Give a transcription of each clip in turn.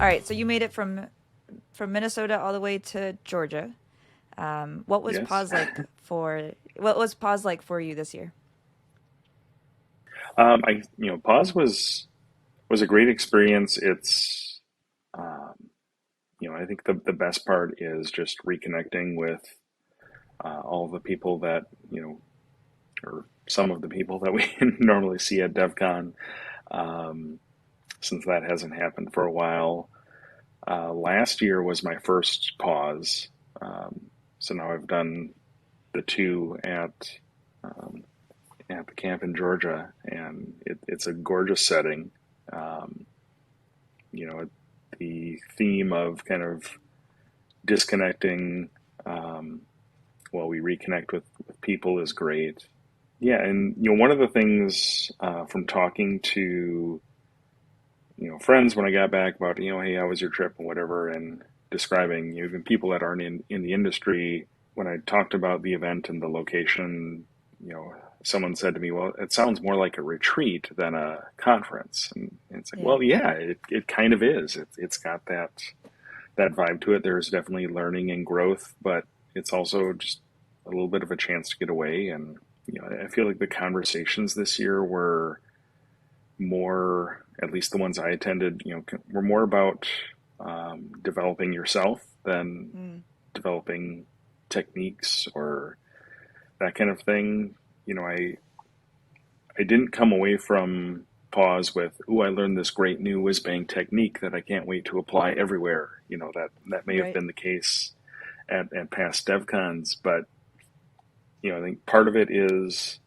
All right, so you made it from Minnesota all the way to Georgia. What was Yes. pause like for you this year? Pause was a great experience. It's, um, I think the best part is just reconnecting with all the people that, or some of the people that we normally see at DevCon, um, since that hasn't happened for a while. Last year was my first pause. So now I've done the two um, at the camp in Georgia, and it's a gorgeous setting. Um, you know, the theme of kind of disconnecting while we reconnect with people is great. Yeah, and one of the things from talking to friends when I got back about hey, how was your trip and whatever, and describing even people that aren't in the industry, when I talked about the event and the location, someone said to me, well, it sounds more like a retreat than a conference, and it's like, Yeah. well, yeah, it kind of is. It's got that vibe to it. There's definitely learning and growth, but it's also just a little bit of a chance to get away. And I feel like the conversations this year were more, at least the ones I attended, were more about developing yourself than Mm, developing techniques or that kind of thing. I didn't come away from pause with, "Ooh, I learned this great new whiz bang technique that I can't wait to apply everywhere." That may have right. been the case at past DevCons, but I think part of it is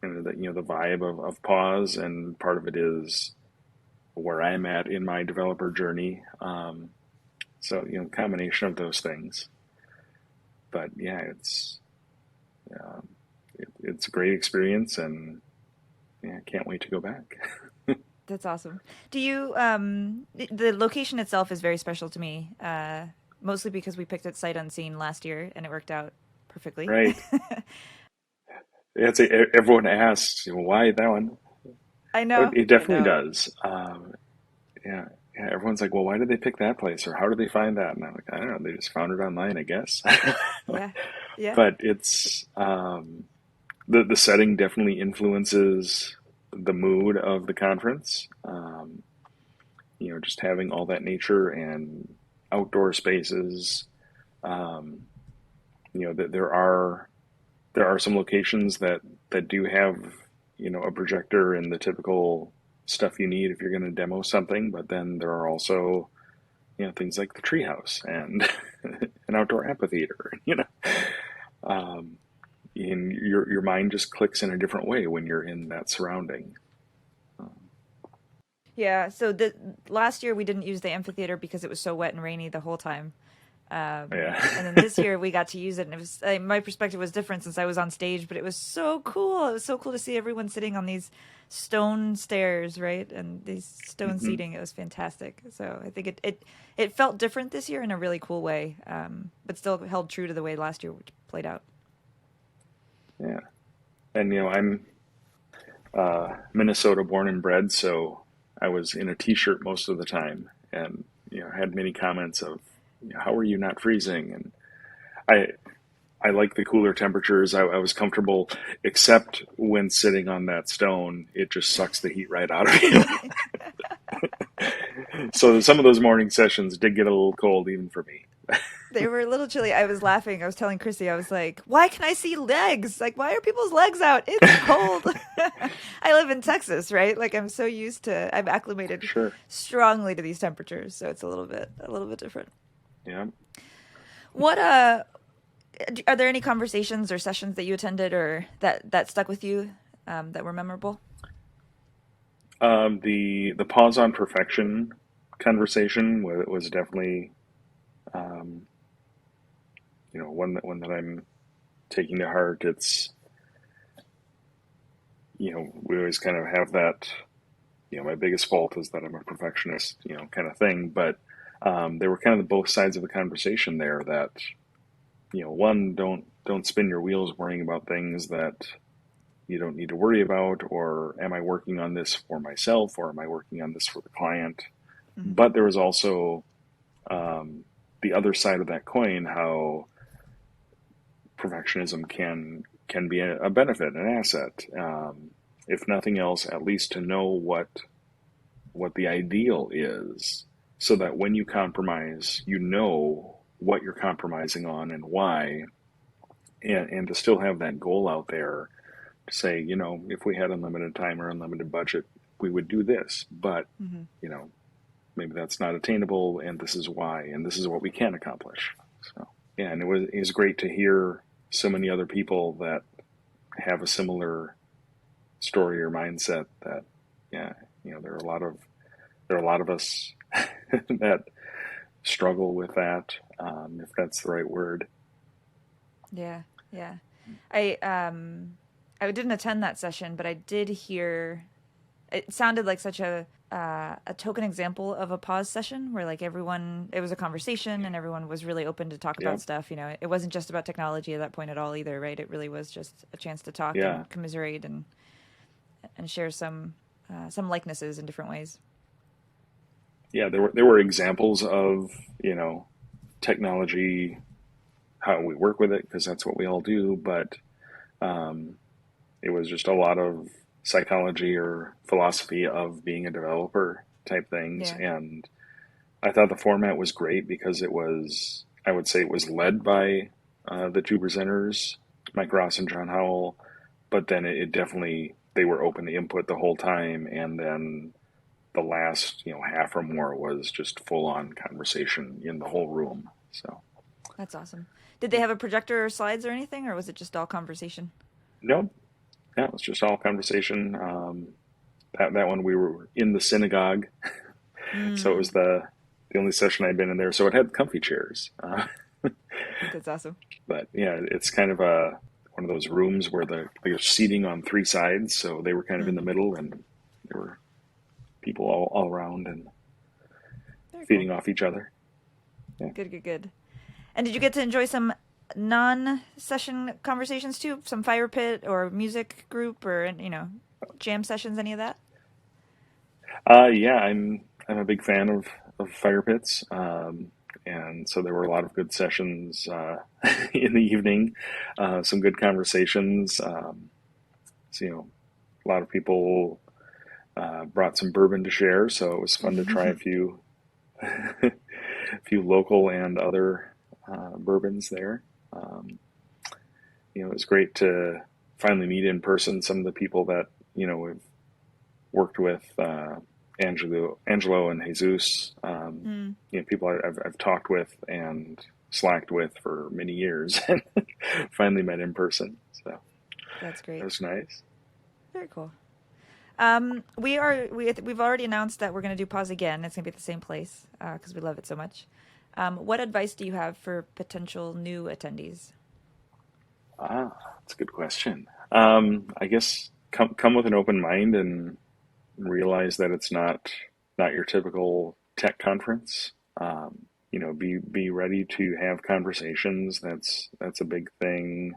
the vibe of pause, and part of it is where I'm at in my developer journey. So combination of those things. But yeah, um, it's a great experience, and yeah, I can't wait to go back. That's awesome. Do you the location itself is very special to me. Mostly because we picked it sight unseen last year and it worked out perfectly. Right. Everyone asks, why that one? I Oh, know. it I definitely know. does. Yeah, yeah. Everyone's like, well, why did they pick that place, or how did they find that? And I'm like, I don't know. They just found it online, I guess. Yeah. Yeah. But it's the setting definitely influences the mood of the conference. Just having all that nature and outdoor spaces. Um, that there are some locations that do have a projector and the typical stuff you need if you're going to demo something, but then there are also things like the treehouse and an outdoor amphitheater. Um, and your mind just clicks in a different way when you're in that surrounding. Um, Yeah. So the last year we didn't use the amphitheater because it was so wet and rainy the whole time. And then yeah. this year we got to use it, and it was my perspective was different since I was on stage, but it was so cool. It was so cool to see everyone sitting on these stone stairs, right, and these stone hmm seating. It was fantastic. So I think it felt different this year in a really cool way, but still held true to the way last year played out. Yeah. And I'm Minnesota born and bred, so I was in a t-shirt most of the time, and had many comments of, how are you not freezing? And I I like the cooler temperatures. I was comfortable, except when sitting on that stone, it just sucks the heat right out of you. So some of those morning sessions did get a little cold, even for me. They were a little chilly. I was laughing. I was telling Chrissy, I was like, why can I see legs? Like, why are people's legs out? It's cold. I live in Texas, right? Like, I'm so used to, I'm acclimated Sure. strongly to these temperatures. So it's a little bit different. Yeah. What, are there any conversations or sessions that you attended or that stuck with you, that were memorable? The pause on perfection conversation was definitely um, one that I'm taking to heart. It's we always kind of have that. My biggest fault is that I'm a perfectionist, kind of thing. But there were kind of the both sides of the conversation there. That one, don't spin your wheels worrying about things that you don't need to worry about, or am I working on this for myself, or am I working on this for the client? Hmm. But there was also um, the other side of that coin, how perfectionism can be a benefit, an asset. If nothing else, at least to know what the ideal is, so that when you compromise, you know what you're compromising on and why, and to still have that goal out there to say, if we had unlimited time or unlimited budget, we would do this, but Hmm. you know, maybe that's not attainable, and this is why, and this is what we can accomplish. So yeah, and it was great to hear so many other people that have a similar story or mindset. That yeah, there are a lot of us that struggle with that, if that's the right word. Yeah, yeah. I I didn't attend that session, but I did hear it sounded like such a token example of a pause session where like everyone it was a conversation and everyone was really open to talk about Yep. stuff. You know, it wasn't just about technology at that point at all either, right? It really was just a chance to talk Yeah. and commiserate and share some likenesses in different ways. Yeah. There were examples of technology, how we work with it, because that's what we all do. But um, it was just a lot of psychology or philosophy of being a developer type things. Yeah. And I thought the format was great because I would say it was led by the two presenters, Mike Ross and John Howell, but then it definitely, they were open to input the whole time. And then the last, half or more was just full on conversation in the whole room. So, That's awesome. Did they yeah. have a projector or slides or anything, or was it just all conversation? Nope. Yeah, it was just all conversation. That one we were in the synagogue, so it Mm, was the only session I'd been in there. So it had comfy chairs, that's awesome. but yeah, it's kind of a one of those rooms where there's seating on three sides, so they were kind of in the Hmm. middle, and there were people all around and Very cool. feeding off each other. Yeah, Good, good, good. And did you get to enjoy some non-session conversations too? Some fire pit or music group or jam sessions? Any of that? yeah, I'm a big fan of fire pits, and so there were a lot of good sessions in the evening, some good conversations. So, a lot of people brought some bourbon to share, so it was fun to try a few a few local and other bourbons there. Um, it was great to finally meet in person some of the people that we've worked with, Angelo and Jesus. Mm, People I've talked with and slacked with for many years, and finally met in person. So that's that great. was nice. Very cool. We've already announced that we're going to do pause again. It's going to be at the same place because we love it so much. What advice do you have for potential new attendees? That's a good question. I guess come with an open mind and realize that it's not your typical tech conference. Be ready to have conversations. That's a big thing.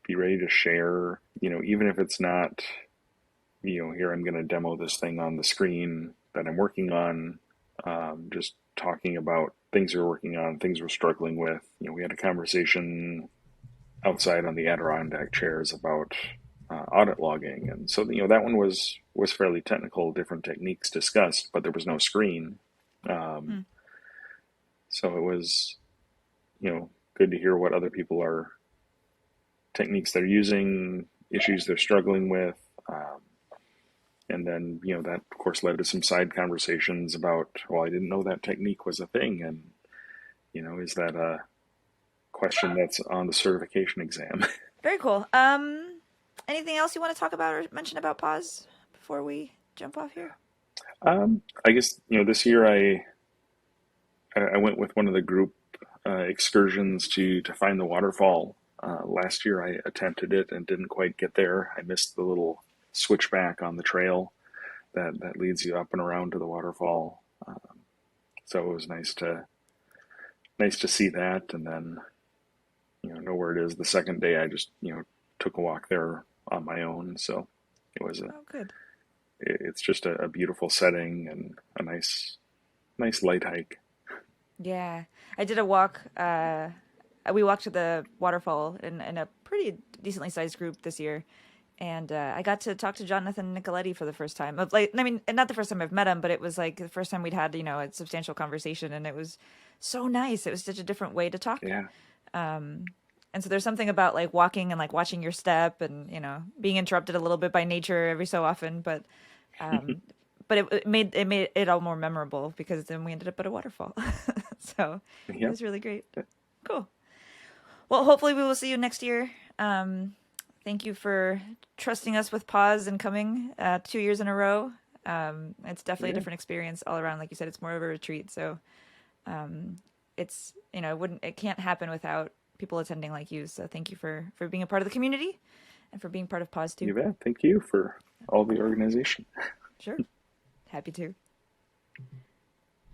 Be ready to share. Even if it's not, here I'm going to demo this thing on the screen that I'm working on. Just talking about things we're working on, things we're struggling with. We had a conversation outside on the Adirondack chairs about audit logging, and so that one was fairly technical, different techniques discussed, but there was no screen, um, Hmm. so it was good to hear what other people are techniques they're using, issues they're struggling with, and then that of course led to some side conversations about, well, I didn't know that technique was a thing, and is that a question that's on the certification exam? Very cool. Anything else you want to talk about or mention about pause before we jump off here? I guess this year I went with one of the group excursions to find the waterfall. Last year I attempted it and didn't quite get there. I missed the little switchback on the trail that leads you up and around to the waterfall. So it was nice to see that, and then know where it is. The second day I just took a walk there on my own. So it was Oh, good. it's just a beautiful setting and a Nice light hike. Yeah, I did a walk. We walked to the waterfall in a pretty decently sized group this year, and I got to talk to Jonathan Nicoletti for the first time. Like, I mean, not the first time I've met him, but it was like the first time we'd had a substantial conversation, and it was so nice. It was such a different way to talk. Yeah. And so there's something about like walking and like watching your step and being interrupted a little bit by nature every so often, um, but it made it all more memorable because then we ended up at a waterfall. So it Yep. was really great. Cool. Well, hopefully we will see you next year. Thank you for trusting us with Pause and coming 2 years in a row. It's definitely a Yeah. different experience all around. Like you said, it's more of a retreat. So it can't happen without people attending like you. So thank you for being a part of the community and for being part of Pause too. You bet. Thank you for all the organization. Sure. Happy to.